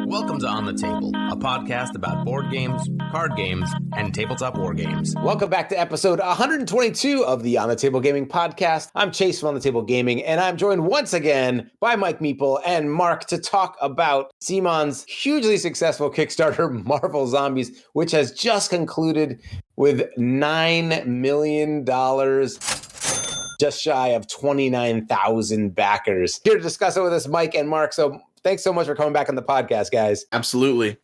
Welcome to On the Table, a podcast about board games, card games, and tabletop war games. Welcome back to episode 122 of the On the Table Gaming podcast. I'm Chase from On the Table Gaming, and I'm joined once again by Mike Meeple and Mark to talk about CMON's hugely successful Kickstarter, Marvel Zombies, which has just concluded with $9 million. Just shy of 29,000 backers. Here to discuss it with us, Mike and Mark. So thanks so much for coming back on the podcast, guys. Absolutely.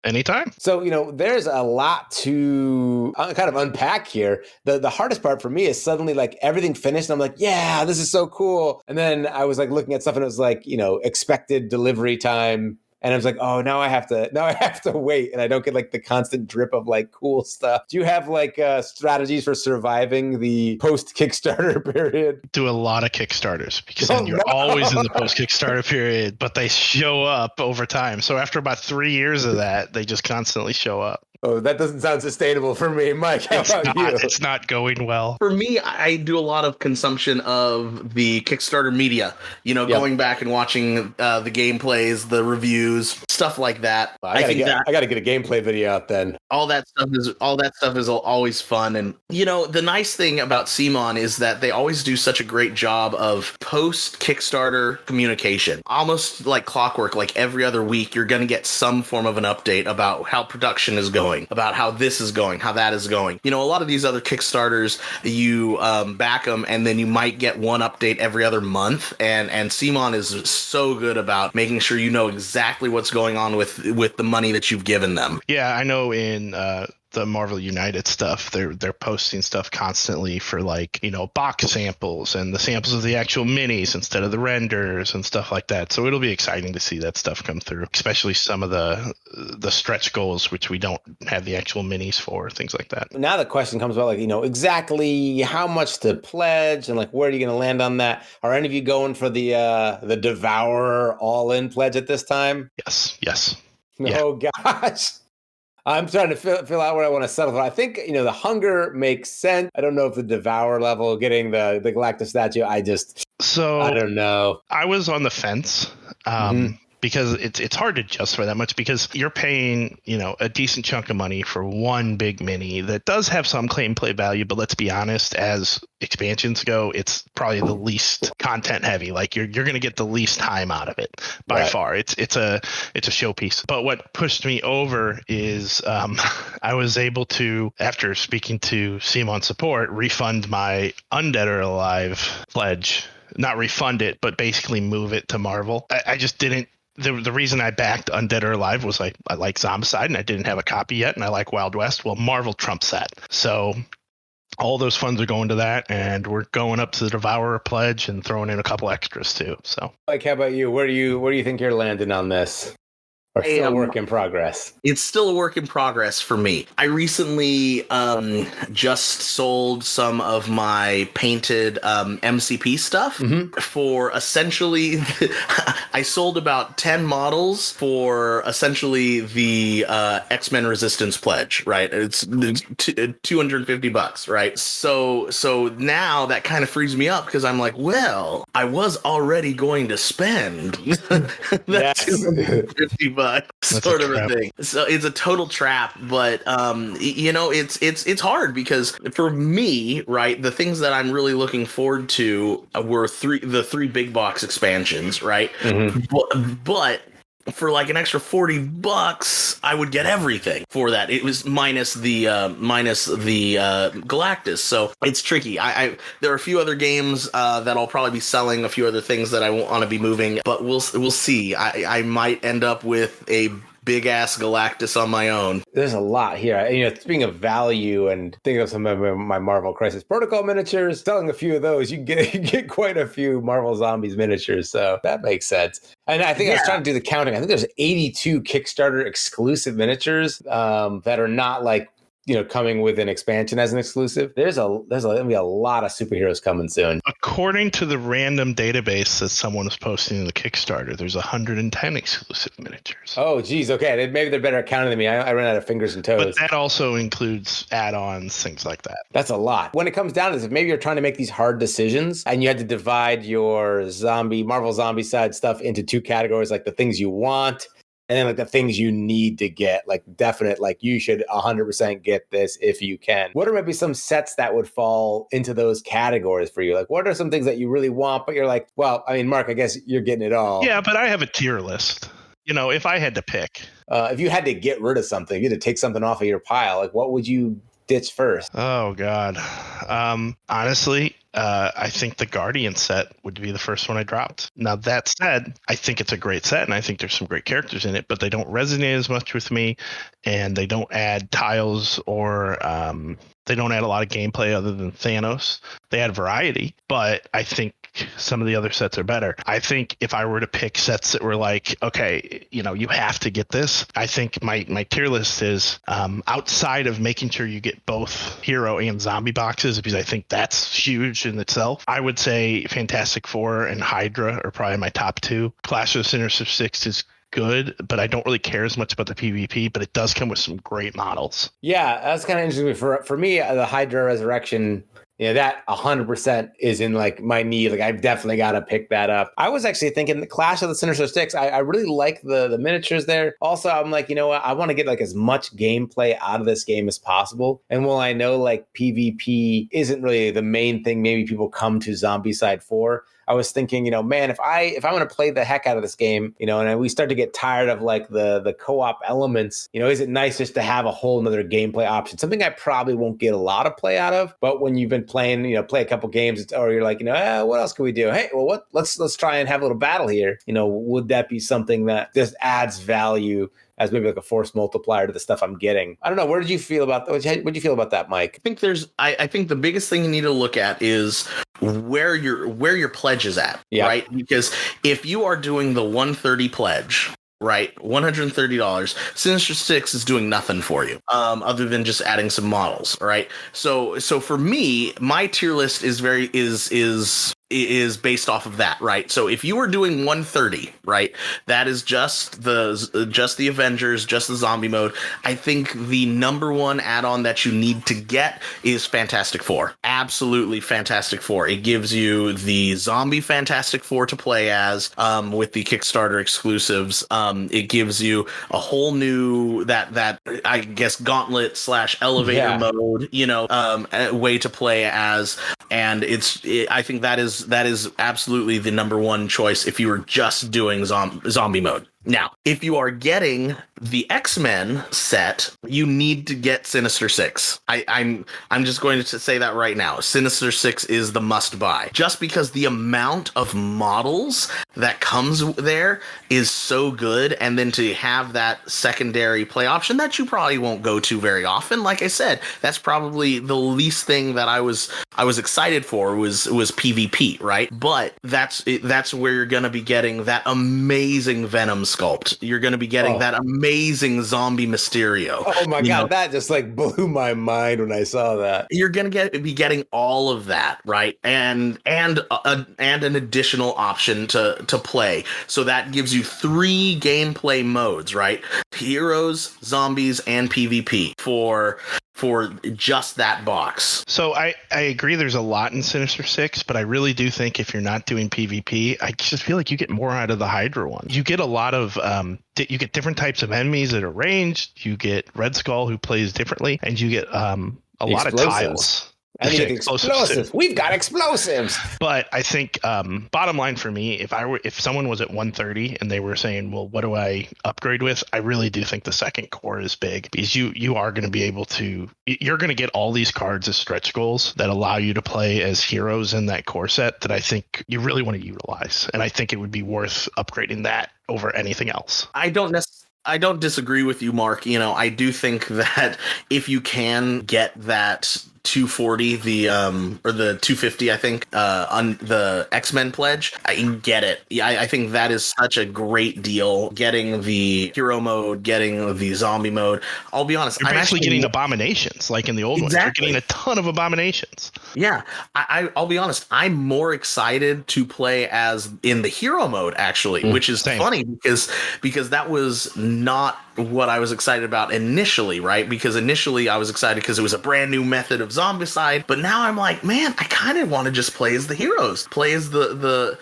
Anytime. So, there's a lot to kind of unpack here. The hardest part for me is suddenly like everything finished and I'm like, yeah, this is so cool. And then I was like looking at stuff and it was like, expected delivery time. And I was like, oh, now I have to wait. And I don't get like the constant drip of like cool stuff. Do you have like strategies for surviving the post Kickstarter period? Do a lot of Kickstarters because then you're always in the post Kickstarter period, but they show up over time. So after about 3 years of that, they just constantly show up. Oh, that doesn't sound sustainable for me. Mike, how about you? It's not going well. For me, I do a lot of consumption of the Kickstarter media, going back and watching the gameplays, the reviews, stuff like that. Well, I got to get a gameplay video out then. All that stuff is always fun. And, the nice thing about CMON is that they always do such a great job of post Kickstarter communication, almost like clockwork. Like every other week, you're going to get some form of an update about how production is going, about how this is going, how that is going. A lot of these other Kickstarters, you back them and then you might get one update every other month. And CMON is so good about making sure you know exactly what's going on with the money that you've given them. Yeah, I know in the Marvel United stuff, they're posting stuff constantly for box samples and the samples of the actual minis instead of the renders and stuff like that. So it'll be exciting to see that stuff come through, especially some of the stretch goals, which we don't have the actual minis for, things like that. Now the question comes about exactly how much to pledge and where are you going to land on that? Are any of you going for the Devourer all-in pledge at this time? Yes. Oh gosh. I'm trying to fill out where I want to settle for. I think, the hunger makes sense. I don't know if the Devour level, getting the Galactus statue, I don't know. I was on the fence because it's hard to justify that much because you're paying, a decent chunk of money for one big mini that does have some play value. But let's be honest, as expansions go, it's probably the least content heavy. Like you're going to get the least time out of it by far. It's a showpiece. But what pushed me over is I was able to, after speaking to CMON support, refund my Undead or Alive pledge. Not refund it, but basically move it to Marvel. I just didn't. The reason I backed Undead or Alive was I like Zombicide and I didn't have a copy yet, and I like Wild West. Well, Marvel trumps that. So all those funds are going to that, and we're going up to the Devourer pledge and throwing in a couple extras too. So, Mike, how about you? Where do you think you're landing on this? Or still a work in progress? It's still a work in progress for me. I recently just sold some of my painted MCP stuff for essentially, I sold about 10 models for essentially the X-Men Resistance pledge, right? It's $250, right? So now that kind of frees me up because I'm like, well, I was already going to spend that $250. Sort of a thing. So it's a total trap, but it's hard because for me, right, the things that I'm really looking forward to were the three big box expansions, right? But for like an extra $40, I would get everything for that. It was minus the Galactus, so it's tricky. There are a few other games that I'll probably be selling, a few other things that I want to be moving, but we'll see. I might end up with a big ass Galactus on my own. There's a lot here. Speaking of value and thinking of some of my Marvel Crisis Protocol miniatures, selling a few of those, you get quite a few Marvel Zombies miniatures. So that makes sense. And I think I was trying to do the counting. I think there's 82 Kickstarter exclusive miniatures that are not like coming with an expansion as an exclusive. There's gonna be a lot of superheroes coming soon. According to the random database that someone was posting in the Kickstarter, there's 110 exclusive miniatures. Oh, geez. Okay, maybe they're better at counting than me. I ran out of fingers and toes. But that also includes add-ons, things like that. That's a lot. When it comes down to this, if maybe you're trying to make these hard decisions and you had to divide your Marvel Zombicide stuff into two categories, like the things you want and then like the things you need to get, like definite, like you should 100% get this if you can. What are maybe some sets that would fall into those categories for you? Like what are some things that you really want, but you're like, well, I mean, Mark, I guess you're getting it all. Yeah, but I have a tier list. If I had to pick. If you had to get rid of something, if you had to take something off of your pile, like what would you ditch first? Oh, God. Honestly, I think the Guardian set would be the first one I dropped. Now, that said, I think it's a great set, and I think there's some great characters in it, but they don't resonate as much with me, and they don't add tiles or they don't add a lot of gameplay other than Thanos. They add variety, but I think some of the other sets are better. I think if I were to pick sets that were like, okay, you have to get this, I think my tier list is outside of making sure you get both hero and zombie boxes, because I think that's huge in itself. I would say Fantastic Four and Hydra are probably my top two. Clash of the Sinister Six is good, but I don't really care as much about the PvP, but it does come with some great models. Yeah, that's kind of interesting. For me, the Hydra Resurrection, that 100% is in like my need. Like I've definitely got to pick that up. I was actually thinking the Clash of the Sinister Six. I really like the miniatures there. Also, I'm like, what? I want to get like as much gameplay out of this game as possible. And while I know like PvP isn't really the main thing, maybe people come to Zombicide for. I was thinking, man, if I'm going to play the heck out of this game, and we start to get tired of like the co-op elements, is it nice just to have a whole nother gameplay option? Something I probably won't get a lot of play out of, but when you've been playing, play a couple games, or you're like, what else can we do? Hey, well, let's try and have a little battle here. Would that be something that just adds value as maybe like a force multiplier to the stuff I'm getting? I don't know. What did you feel about that, Mike? I think the biggest thing you need to look at is where your pledge is at, right? Because if you are doing the 130 pledge, right, $130, Sinister Six is doing nothing for you, other than just adding some models, right? So for me, my tier list is based off of that, right? So if you were doing 130, right, that is just the Avengers, just the zombie mode. I think the number one add-on that you need to get is Fantastic Four. Absolutely Fantastic Four. It gives you the zombie Fantastic Four to play as, with the Kickstarter exclusives. It gives you a whole new that I guess gauntlet / elevator mode, way to play as, and I think that is absolutely the number one choice if you were just doing zombie mode. Now, if you are getting the X-Men set, you need to get Sinister Six. I'm just going to say that right now. Sinister Six is the must buy, just because the amount of models that comes there is so good, and then to have that secondary play option that you probably won't go to very often. Like I said, that's probably the least thing that I was excited for was PvP, right? But that's where you're going to be getting that amazing Venom sculpt. You're going to be getting that amazing zombie Mysterio. Oh my God, that just like blew my mind when I saw that. You're going to be getting all of that, right? And an additional option to play. So that gives you 3 gameplay modes, right? Heroes, zombies, and PvP for just that box. So I agree there's a lot in Sinister Six, but I really do think if you're not doing PvP, I just feel like you get more out of the Hydra one. You get a lot of you get different types of enemies that are ranged, you get Red Skull who plays differently, and you get a lot of tiles. I need explosives. We've got explosives. But I think bottom line for me, if someone was at 130 and they were saying, well, what do I upgrade with? I really do think the second core is big, because you are going to be able to, you're going to get all these cards as stretch goals that allow you to play as heroes in that core set that I think you really want to utilize. And I think it would be worth upgrading that over anything else. I don't disagree with you, Mark. I do think that if you can get that 240, or the 250, I think, on the X-Men pledge. I get it. Yeah, I think that is such a great deal. Getting the hero mode, getting the zombie mode. I'll be honest, You're basically getting abominations, like in the old ones. You're getting a ton of abominations. Yeah, I'll be honest. I'm more excited to play as in the hero mode, actually, which is funny because that was not what I was excited about initially, right? Because initially I was excited because it was a brand new method of Zombicide, but now I'm like, man, I kind of want to just play as the heroes, play as the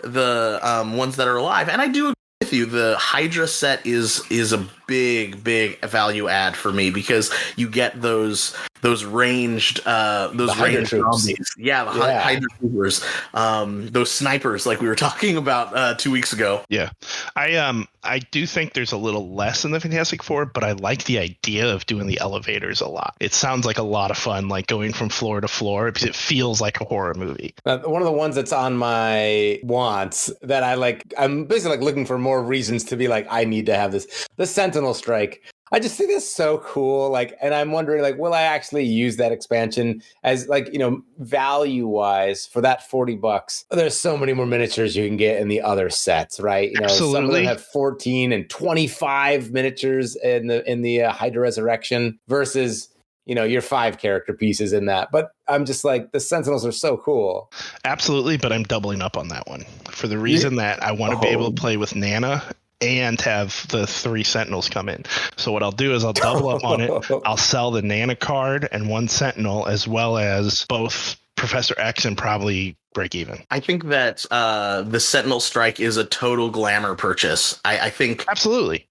ones that are alive, and I do agree with you. The Hydra set is a big value add for me because you get those ranged ranged zombies. Yeah, Hydra troopers, those snipers like we were talking about 2 weeks ago. Yeah, I do think there's a little less in the Fantastic Four, but I like the idea of doing the elevators a lot. It sounds like a lot of fun, like going from floor to floor, because it feels like a horror movie. One of the ones that's on my wants that I like, I'm basically like looking for more reasons to be like, I need to have this. The Sentinel Strike. I just think that's so cool. Like, and I'm wondering, like, will I actually use that expansion as, like, you know, value wise for that $40? There's so many more miniatures you can get in the other sets, right? You know, Absolutely. Some of them have 14 and 25 miniatures in the Hydra Resurrection versus, you know, your 5 character pieces in that. But I'm just like, the Sentinels are so cool. Absolutely, but I'm doubling up on that one for the reason that I want to be able to play with Nana and have the 3 Sentinels come in. So what I'll do is I'll double up on it. I'll sell the Nana card and 1 Sentinel, as well as both Professor X and probably break even. I think that the Sentinel Strike is a total Glamour purchase. I think absolutely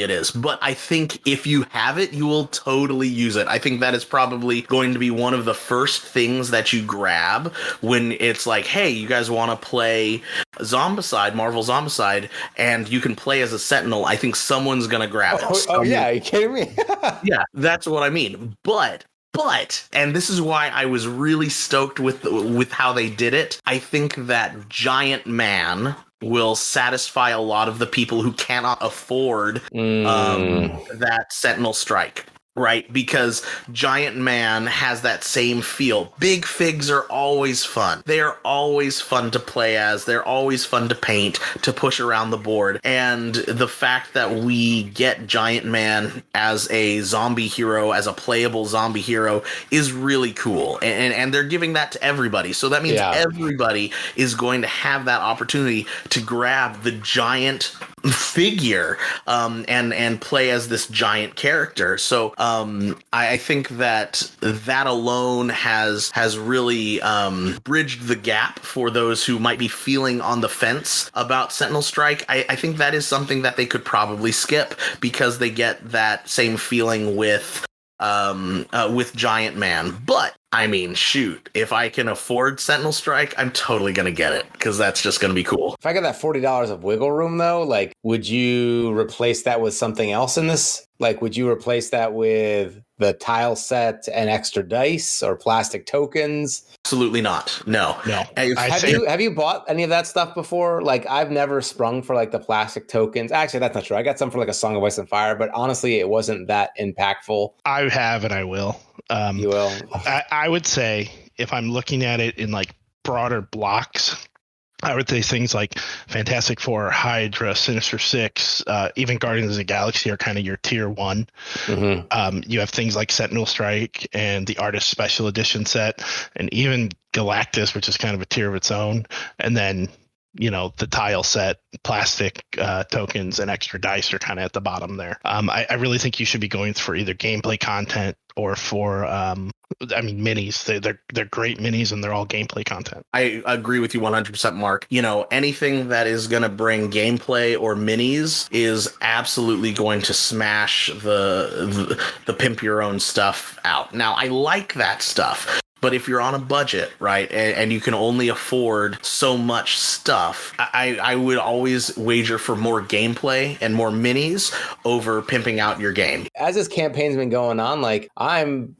it is. But I think if you have it, you will totally use it. I think that is probably going to be one of the first things that you grab when it's like, hey, you guys want to play Zombicide, Marvel Zombicide, and you can play as a Sentinel. I think someone's going to grab it. Oh yeah, are you kidding me? Yeah, that's what I mean. But, and this is why I was really stoked with how they did it, I think that Giant Man will satisfy a lot of the people who cannot afford that Sentinel Strike. Right, because Giant Man has that same feel. Big figs are always fun. They're always fun to play as. They're always fun to paint, to push around the board. And the fact that we get Giant Man as a zombie hero, as a playable zombie hero, is really cool. And they're giving that to everybody. So that means everybody is going to have that opportunity to grab the giant figure and play as this giant character. So I think that alone has really bridged the gap for those who might be feeling on the fence about Sentinel Strike. I think that is something that they could probably skip because they get that same feeling with Giant Man. But I mean, shoot, if I can afford Sentinel Strike, I'm totally going to get it because that's just going to be cool. If I got that $40 of wiggle room, though, like, would you replace that with something else in this? Like, would you replace that with the tile set and extra dice or plastic tokens? Absolutely not. No. Have you bought any of that stuff before? Like, I've never sprung for like the plastic tokens. Actually, that's not true. I got some for like a Song of Ice and Fire, but honestly, it wasn't that impactful. I have, and I will. You will. I would say if I'm looking at it in like broader blocks, I would say things like Fantastic Four, Hydra, Sinister Six, even Guardians of the Galaxy are kind of your tier 1. Mm-hmm. You have things like Sentinel Strike and the Artist Special Edition set, and even Galactus, which is kind of a tier of its own. And then, you know, the tile set, plastic tokens, and extra dice are kind of at the bottom there. I really think you should be going for either gameplay content or for minis. They're great minis and they're all gameplay content. I agree with you 100%, Mark. You know, anything that is going to bring gameplay or minis is absolutely going to smash the pimp your own stuff out. Now, I like that stuff. But if you're on a budget, right, and you can only afford so much stuff, I would always wager for more gameplay and more minis over pimping out your game. As this campaign's been going on, like, I'm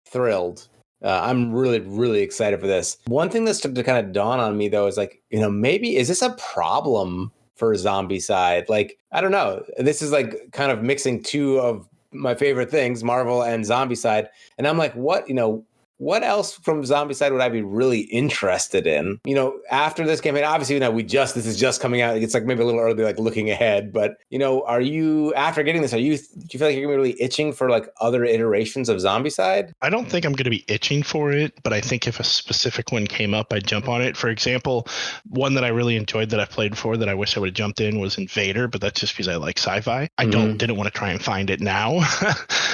thrilled. I'm really, really excited for this. One thing that's started to kind of dawn on me, though, is like, you know, maybe is this a problem for Zombicide? Like, I don't know. This is like kind of mixing two of my favorite things, Marvel and Zombicide. And I'm like, what, you know, what else from Zombicide would I be really interested in? You know, after this campaign, obviously, you know, this is just coming out. It's like maybe a little early, like looking ahead. But, you know, after getting this, do you feel like you're gonna be really itching for like other iterations of Zombicide? I don't think I'm going to be itching for it, but I think if a specific one came up, I'd jump on it. For example, one that I really enjoyed that I've played before that I wish I would have jumped in was Invader, but that's just because I like sci-fi. I didn't want to try and find it now.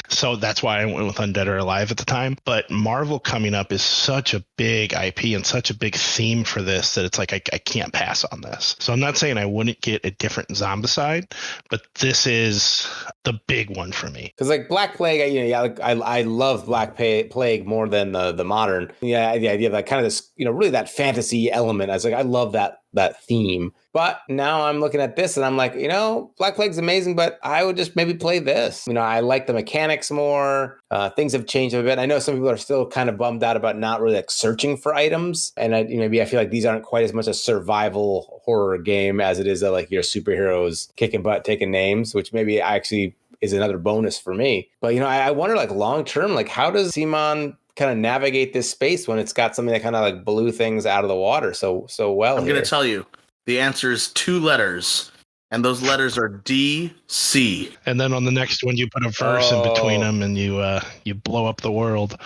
So that's why I went with Undead or Alive at the time. But Marvel coming up is such a big IP and such a big theme for this that it's like I can't pass on this. So I'm not saying I wouldn't get a different Zombicide, but this is the big one for me. Because like Black Plague, you know, I love Black Plague more than the modern. Yeah, the idea of that kind of this, you know, really that fantasy element. I was like, I love that theme. But now I'm looking at this and I'm like, you know, Black Plague's amazing, but I would just maybe play this. You know, I like the mechanics more. Things have changed a bit. I know some people are still kind of bummed out about not really like searching for items. And maybe I feel like these aren't quite as much a survival horror game as it is like your superheroes kicking butt, taking names, which maybe actually is another bonus for me. But, you know, I wonder like long term, like how does CMON kind of navigate this space when it's got something that kind of like blew things out of the water so well? I'm going to tell you, the answer is 2 letters, and those letters are DC. And then on the next one, you put a verse in between them, and you blow up the world.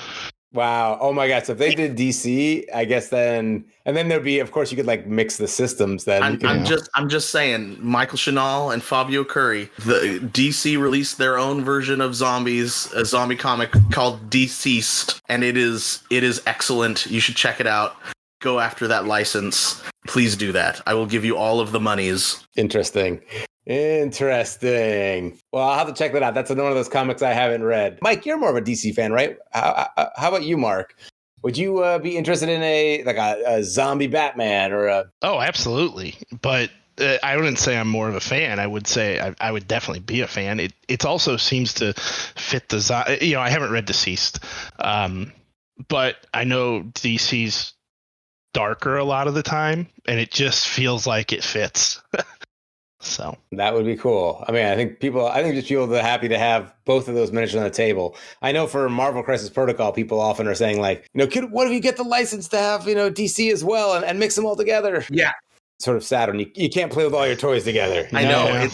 Wow. Oh my God. So if they did DC, I guess then there'd be, of course, you could like mix the systems. Then I'm just saying, Michael Chanel and Fabio Curry, the DC released their own version of zombies, a zombie comic called Deceased, and it is excellent. You should check it out. Go after that license. Please do that. I will give you all of the monies. Interesting. Well, I'll have to check that out. That's one of those comics I haven't read. Mike, you're more of a DC fan, right? How about you, Mark? Would you be interested in a zombie Batman or a? Oh, absolutely. But I wouldn't say I'm more of a fan. I would say I would definitely be a fan. It also seems to fit the you know, I haven't read Deceased, but I know DC's darker a lot of the time, and it just feels like it fits. So that would be cool. I mean, I think just people are happy to have both of those miniatures on the table. I know for Marvel Crisis Protocol, people often are saying like, you know, what if you get the license to have, you know, DC as well and mix them all together? Yeah. Sort of sad when you can't play with all your toys together. I know.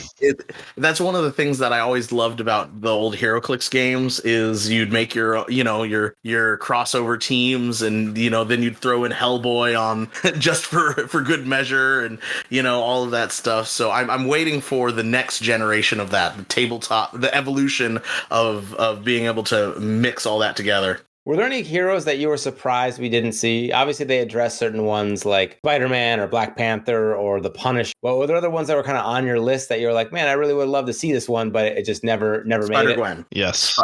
That's one of the things that I always loved about the old HeroClix games is you'd make your crossover teams, and you know, then you'd throw in Hellboy on just for good measure, and you know, all of that stuff. So I'm waiting for the next generation of that, the tabletop, the evolution of being able to mix all that together. Were there any heroes that you were surprised we didn't see? Obviously, they addressed certain ones like Spider-Man or Black Panther or The Punisher. But were there other ones that were kind of on your list that you were like, man, I really would love to see this one, but it just never made it? Spider-Gwen. Yes.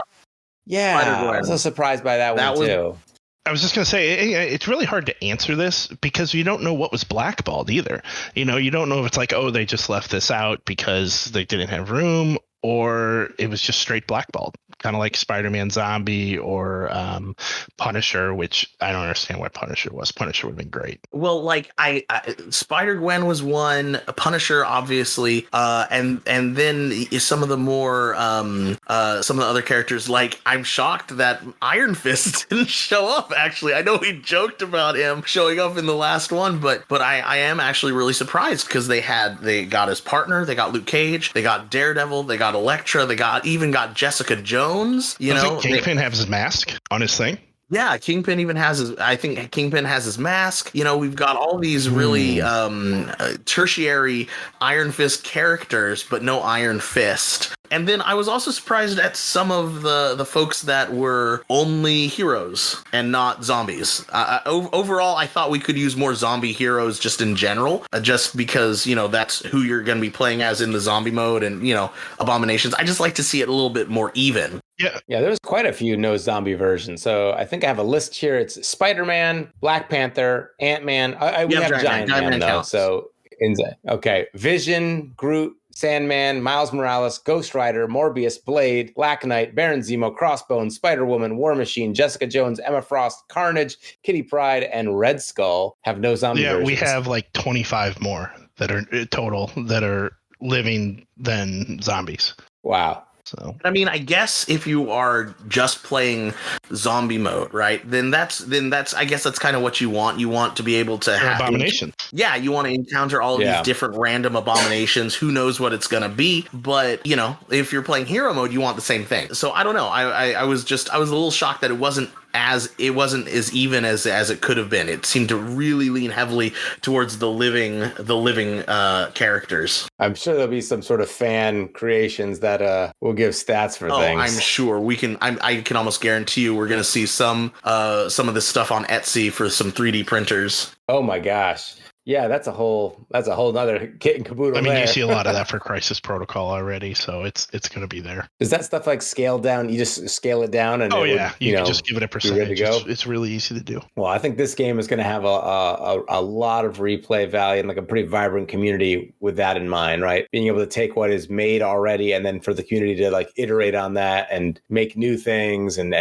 Yeah, I was so surprised by that one too. I was just going to say, it's really hard to answer this because you don't know what was blackballed either. You know, you don't know if it's like, oh, they just left this out because they didn't have room, or it was just straight blackballed, kind of like Spider-Man Zombie or Punisher, which I don't understand why Punisher was. Punisher would have been great. Well, like I Spider-Gwen was one, Punisher obviously, and then some of the more some of the other characters. Like I'm shocked that Iron Fist didn't show up. Actually, I know we joked about him showing up in the last one, but I am actually really surprised because they got his partner, they got Luke Cage, they got Daredevil, they got Elektra, they even got Jessica Jones. Doesn't Kingpin have his mask on his thing? Yeah, Kingpin even has I think Kingpin has his mask. You know, we've got all these really tertiary Iron Fist characters, but no Iron Fist. And then I was also surprised at some of the folks that were only heroes and not zombies. Overall, I thought we could use more zombie heroes just in general, just because, you know, that's who you're going to be playing as in the zombie mode and, you know, Abominations. I just like to see it a little bit more even. Yeah, there's quite a few no zombie versions. So I think I have a list here. It's Spider-Man, Black Panther, Ant-Man. We have Giant Man though. Counts. So okay, Vision, Groot, Sandman, Miles Morales, Ghost Rider, Morbius, Blade, Black Knight, Baron Zemo, Crossbones, Spider-Woman, War Machine, Jessica Jones, Emma Frost, Carnage, Kitty Pryde, and Red Skull have no zombie versions. Yeah, we have like 25 more that are total that are living than zombies. Wow. So I mean, I guess if you are just playing zombie mode, right? Then that's I guess that's kind of what you want. You want to be able to have abomination. Yeah, you want to encounter all of these different random abominations. Who knows what it's gonna be? But if you're playing hero mode, you want the same thing. So I don't know. I was a little shocked that it wasn't as even as it could have been. It seemed to really lean heavily towards the living characters. I'm sure there'll be some sort of fan creations that will give stats for things. I'm sure we can. I can almost guarantee you we're going to see some of this stuff on Etsy for some 3D printers. Oh my gosh. Yeah, that's a whole nother kit and caboodle. I mean, there. you see a lot of that for Crisis Protocol already, so it's going to be there. Is that stuff like scaled down? You just scale it down, and you can just give it a percentage. It's really easy to do. Well, I think this game is going to have a lot of replay value and like a pretty vibrant community with that in mind, right? Being able to take what is made already, and then for the community to like iterate on that and make new things and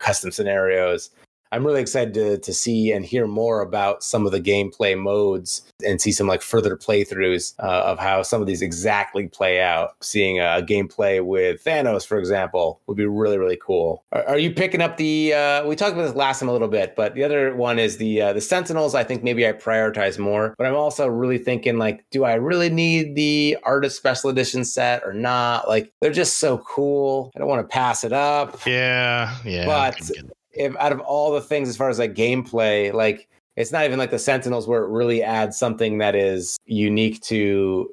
custom scenarios. I'm really excited to see and hear more about some of the gameplay modes and see some like further playthroughs of how some of these exactly play out. Seeing a gameplay with Thanos, for example, would be really, really cool. Are you picking up we talked about this last time a little bit, but the other one is the Sentinels. I think maybe I prioritize more, but I'm also really thinking like, do I really need the Artist Special Edition set or not? Like, they're just so cool. I don't want to pass it up. Yeah. But if out of all the things as far as like gameplay, like it's not even like the Sentinels where it really adds something that is unique to,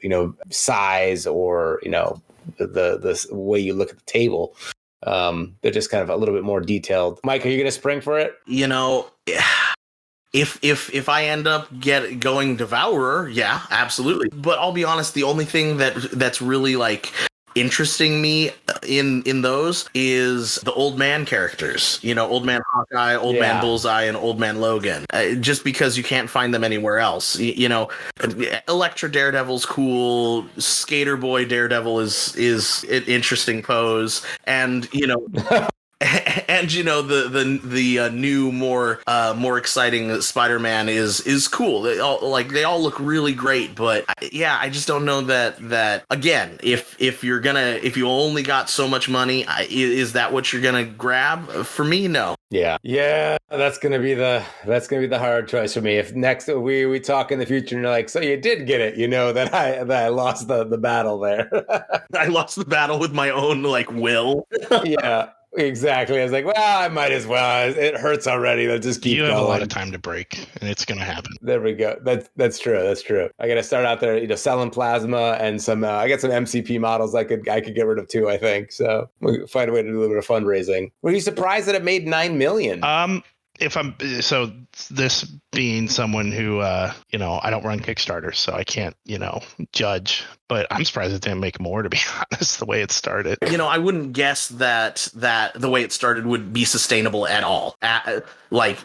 size or, the way you look at the table. They're just kind of a little bit more detailed. Mike, are you going to spring for it? If I end up going Devourer, yeah, absolutely. But I'll be honest, the only thing that's really like interesting me in those is the old man characters, old man Hawkeye, old man Bullseye, and old man Logan, just because you can't find them anywhere else. Elektra Daredevil's cool, Skater Boy Daredevil is an interesting pose, and and the new more exciting Spider-Man is cool. They all look really great, but I just don't know that again, if you only got so much money, is that what you're gonna grab? For me, no. Yeah, that's gonna be the hard choice for me. If next we talk in the future and you're like, so you did get it, that I lost the battle there. I lost the battle with my own will. Yeah. Exactly. I was like, well, I might as well. It hurts already. Let's just keep going. You have a lot of time to break, and it's going to happen. There we go. That's true. I got to start out there, selling plasma and some. I got some MCP models I could get rid of too. I think so. We'll find a way to do a little bit of fundraising. Were you surprised that it made $9 million? This being someone who, I don't run Kickstarter, so I can't, judge. But I'm surprised it didn't make more, to be honest, the way it started. I wouldn't guess that the way it started would be sustainable at all.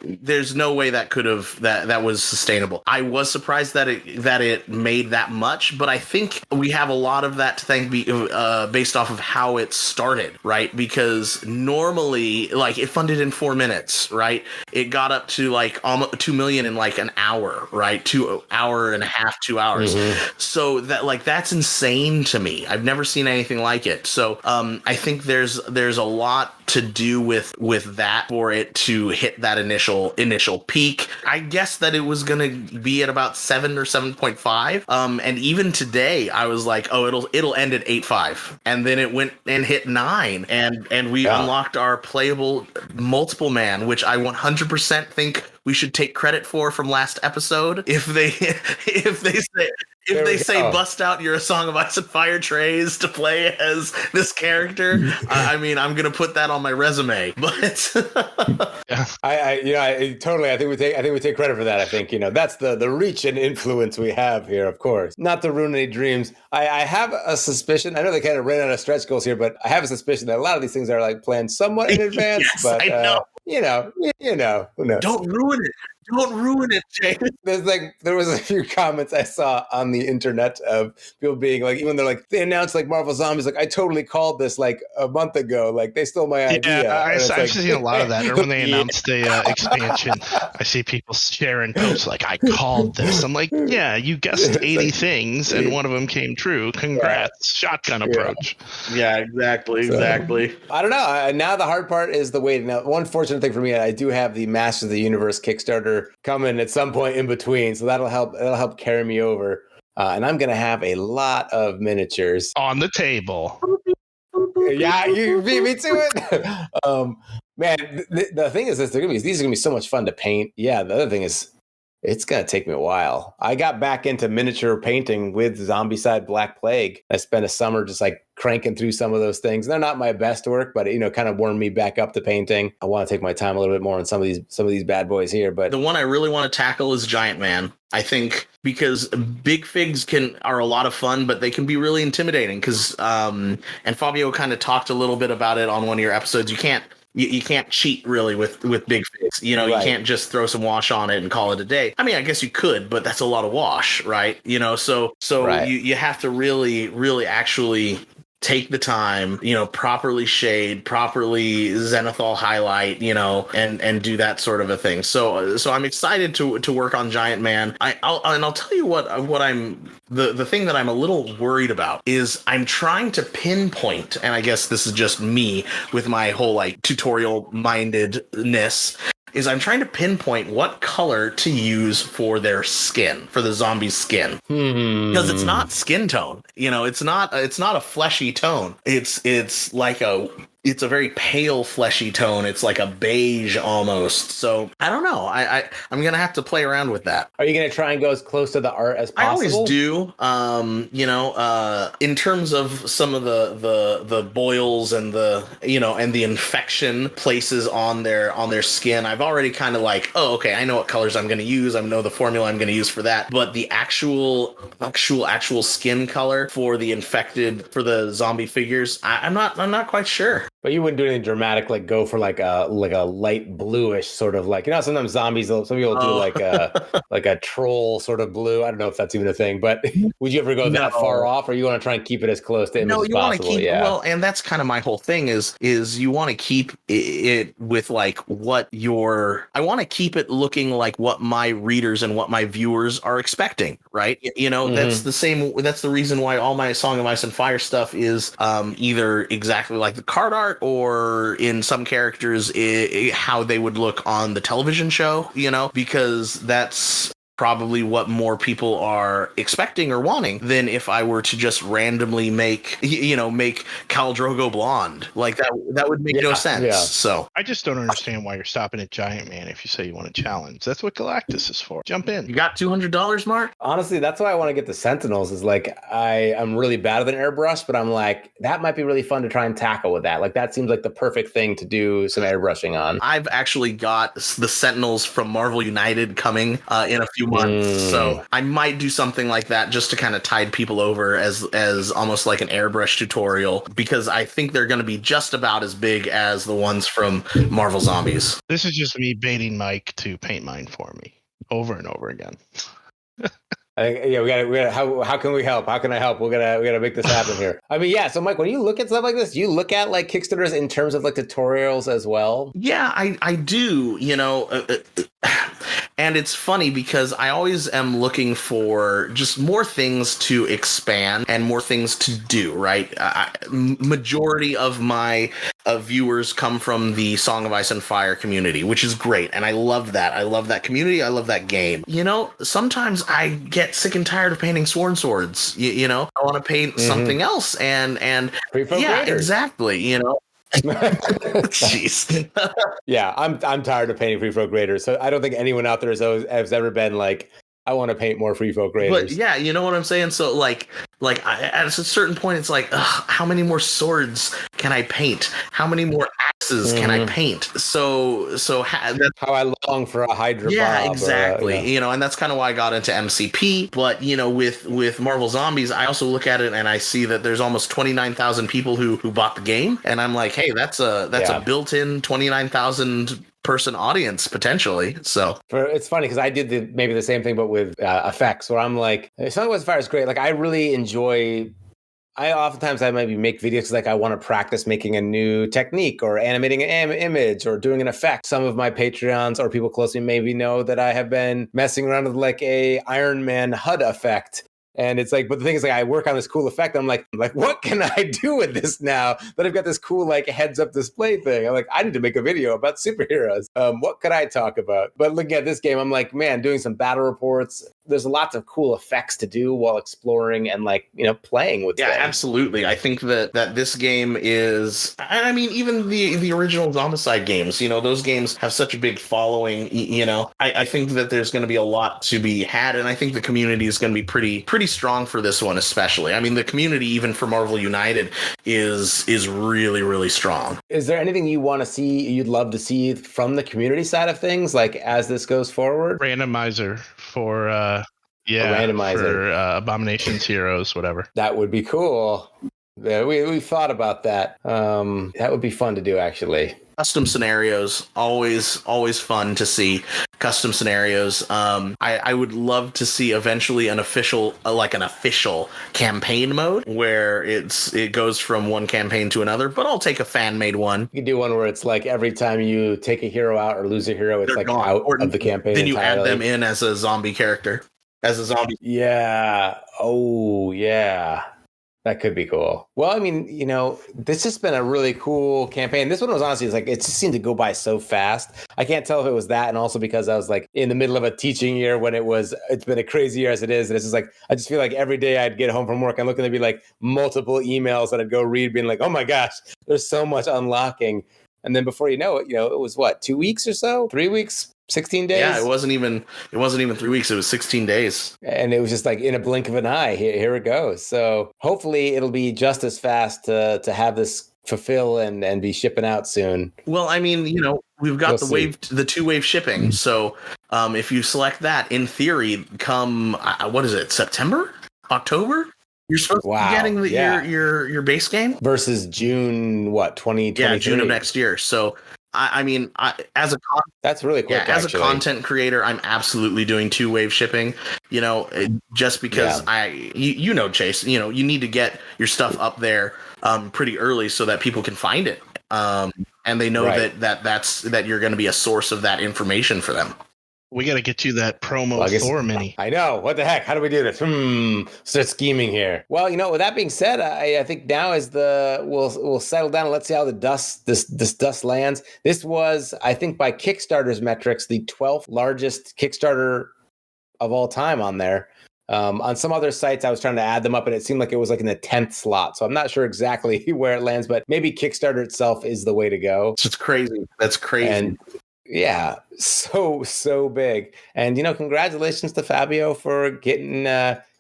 There's no way that could have that was sustainable. I was surprised that it made that much, but I think we have a lot of that to thank based off of how it started, right? Because normally, it funded in 4 minutes, right? It got up to almost 2 million in an hour, right? 2 hour and a half, 2 hours. Mm-hmm. So that's insane to me. I've never seen anything like it. So I think there's a lot to do with that for it to hit that initial peak. I guess that it was going to be at about 7 or 7.5. And even today I was like, oh, it'll end at 8.5. And then it went and hit 9. And we unlocked our playable multiple man, which I 100% think we should take credit for from last episode. If they say bust out your Song of Ice and Fire trays to play as this character, I mean, I'm gonna put that on my resume. But I totally. I think we take credit for that. I think that's the reach and influence we have here. Of course, not to ruin any dreams. I have a suspicion. I know they kind of ran out of stretch goals here, but I have a suspicion that a lot of these things are planned somewhat in advance. Yes, but I know. Who knows? Don't ruin it. Don't ruin it, Jay. There was a few comments I saw on the internet of people being like, even they announced like Marvel Zombies, like I totally called this like a month ago, like they stole my idea. Yeah, I've like, seen a lot of that. Or when they announced the expansion, I see people sharing posts like, I called this. I'm like, yeah, you guessed 80 things and one of them came true. Congrats. Shotgun approach. Yeah, exactly. I don't know. Now the hard part is the wait. Now, one fortunate thing for me, I do have the Masters of the Universe Kickstarter coming at some point in between, so that'll help carry me over. And I'm gonna have a lot of miniatures on the table. Yeah, you beat me to it. Man, the thing is, these are gonna be so much fun to paint. Yeah, the other thing is, it's going to take me a while. I got back into miniature painting with Zombicide Black Plague. I spent a summer just like cranking through some of those things. They're not my best work, but kind of warmed me back up to painting. I want to take my time a little bit more on some of these bad boys here. But the one I really want to tackle is Giant Man. I think because big figs are a lot of fun, but they can be really intimidating. Because and Fabio kind of talked a little bit about it on one of your episodes. You can't cheat really with big figs. You can't just throw some wash on it and call it a day. I mean, I guess you could, but that's a lot of wash, right? So right. You have to really, really actually take the time, properly shade, properly zenithal highlight, and do that sort of a thing. So I'm excited to work on Giant Man. I'll tell you what I'm the thing that I'm a little worried about is I'm trying to pinpoint, and I guess this is just me with my whole like tutorial mindedness. Is I'm trying to pinpoint what color to use for their skin, for the zombie's skin, because it's not skin tone. It's not a fleshy tone. It's like it's a very pale fleshy tone. It's like a beige almost. So I don't know. I'm gonna have to play around with that. Are you gonna try and go as close to the art as possible? I always do. In terms of some of the boils and the infection places on their skin, I've already kind of like, oh, okay, I know what colors I'm gonna use. I know the formula I'm gonna use for that. But the actual skin color for the zombie figures, I'm not quite sure. But you wouldn't do anything dramatic, like go for like a light bluish sort of like, sometimes zombies, some people do like a troll sort of blue. I don't know if that's even a thing, but would you ever go that far off, or you want to try and keep it as close to image as possible? Well, and that's kind of my whole thing is you want to keep it with like I want to keep it looking like what my readers and what my viewers are expecting, right? That's that's the reason why all my Song of Ice and Fire stuff is either exactly like the card art, or in some characters how they would look on the television show, because that's probably what more people are expecting or wanting than if I were to just randomly make Khal Drogo blonde. Like that would make no sense. Yeah. So I just don't understand why you're stopping at Giant Man if you say you want to challenge. That's what Galactus is for. Jump in. You got $200, Mark? Honestly, that's why I want to get the Sentinels. Is like I'm really bad with an airbrush, but I'm like, that might be really fun to try and tackle with that. Like that seems like the perfect thing to do some airbrushing on. I've actually got the Sentinels from Marvel United coming in a few months, so I might do something like that just to kind of tide people over as almost like an airbrush tutorial, because I think they're going to be just about as big as the ones from Marvel Zombies. This is just me baiting Mike to paint mine for me over and over again. I think, we gotta. How can we help? How can I help? We gotta make this happen here. I mean, yeah. So, Mike, when you look at stuff like this, you look at like Kickstarters in terms of like tutorials as well. Yeah, I do. And it's funny because I always am looking for just more things to expand and more things to do. Right. Majority of my viewers come from the Song of Ice and Fire community, which is great, and I love that. I love that community. I love that game. Sometimes I get sick and tired of painting swords. I want to paint something else, and yeah, exactly. Jeez. Yeah, I'm tired of painting free folk raiders, so I don't think anyone out there has ever been like, I want to paint more free folk raiders. But yeah, you know what I'm saying? So like at a certain point, it's like, how many more swords can I paint? How many more axes can I paint? So that's how I long for a Hydra. Yeah, Bob, exactly. And that's kind of why I got into MCP. But with Marvel Zombies, I also look at it and I see that there's almost 29,000 people who bought the game, and I'm like, hey, that's a built-in 29,000 person audience potentially. So it's funny because I did maybe the same thing, but with effects, where I'm like, Something Was Fire is great. Like I really enjoy. I oftentimes I maybe make videos like I want to practice making a new technique or animating an image or doing an effect. Some of my Patreons or people close to me maybe know that I have been messing around with like a Iron Man HUD effect. And it's like, but the thing is, like, I work on this cool effect. I'm like, what can I do with this now that I've got this cool, like, heads-up display thing? I'm like, I need to make a video about superheroes. What could I talk about? But looking at this game, I'm like, man, doing some battle reports. There's lots of cool effects to do while exploring and, like, playing with things. Absolutely. I think that this game is, I mean, even the original Zombicide games, those games have such a big following. I think that there's going to be a lot to be had, and I think the community is going to be pretty strong for this one, especially. I mean, the community, even for Marvel United, is really, really strong. Is there anything you'd love to see from the community side of things, like as this goes forward? Randomizer for Abominations, Heroes, whatever. That would be cool. Yeah, we thought about that. That would be fun to do, actually. Custom scenarios, always fun to see custom scenarios. I would love to see eventually an official campaign mode where it goes from one campaign to another, but I'll take a fan-made one. You could do one where it's like every time you take a hero out or lose a hero, it's like out of the campaign Then you entirely. add them in as a zombie character. As a zombie. Yeah. Oh, yeah. That could be cool. Well, I mean, this has been a really cool campaign. This one was honestly, it just seemed to go by so fast. I can't tell if it was that, and also because I was like in the middle of a teaching year when it's been a crazy year as it is. And it's just like, I just feel like every day I'd get home from work and look and there'd be like multiple emails that I'd go read being like, oh my gosh, there's so much unlocking. And then before you know it, it was what, 2 weeks or so? 3 weeks? 16 days? Yeah, it wasn't even 3 weeks. It was 16 days. And it was just like in a blink of an eye. Here it goes. So hopefully it'll be just as fast to have this fulfill and be shipping out soon. Well, I mean, we've got the 2-wave shipping. So if you select that, in theory, come, what is it, September? October? You're supposed to be getting your base game? Versus June, 2023? Yeah, June of next year. So that's really quick. As a content creator, I'm absolutely doing 2-wave shipping. Just because Chase. You need to get your stuff up there pretty early so that people can find it, and they know that you're going to be a source of that information for them. We got to get you that promo Thor mini. I know. What the heck? How do we do this? Start scheming here. Well, with that being said, I think now is we'll settle down and let's see how this dust lands. This was, I think, by Kickstarter's metrics, the 12th largest Kickstarter of all time on there. On some other sites, I was trying to add them up, and it seemed like it was like in the 10th slot. So I'm not sure exactly where it lands, but maybe Kickstarter itself is the way to go. It's crazy. That's crazy. And yeah, so big. And, congratulations to Fabio for getting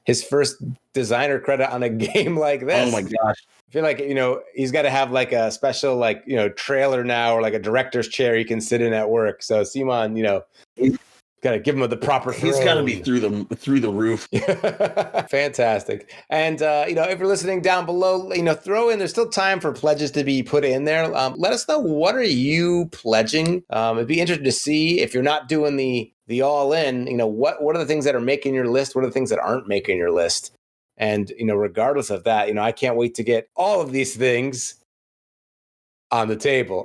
his first designer credit on a game like this. Oh my gosh. I feel like, he's got to have like a special, trailer now or like a director's chair he can sit in at work. So CMON, got to give him the proper throne. He's got to be through the roof. Fantastic. And, if you're listening down below, throw in, there's still time for pledges to be put in there. Let us know, what are you pledging? It'd be interesting to see if you're not doing the all in, what are the things that are making your list? What are the things that aren't making your list? And, regardless of that, I can't wait to get all of these things on the table.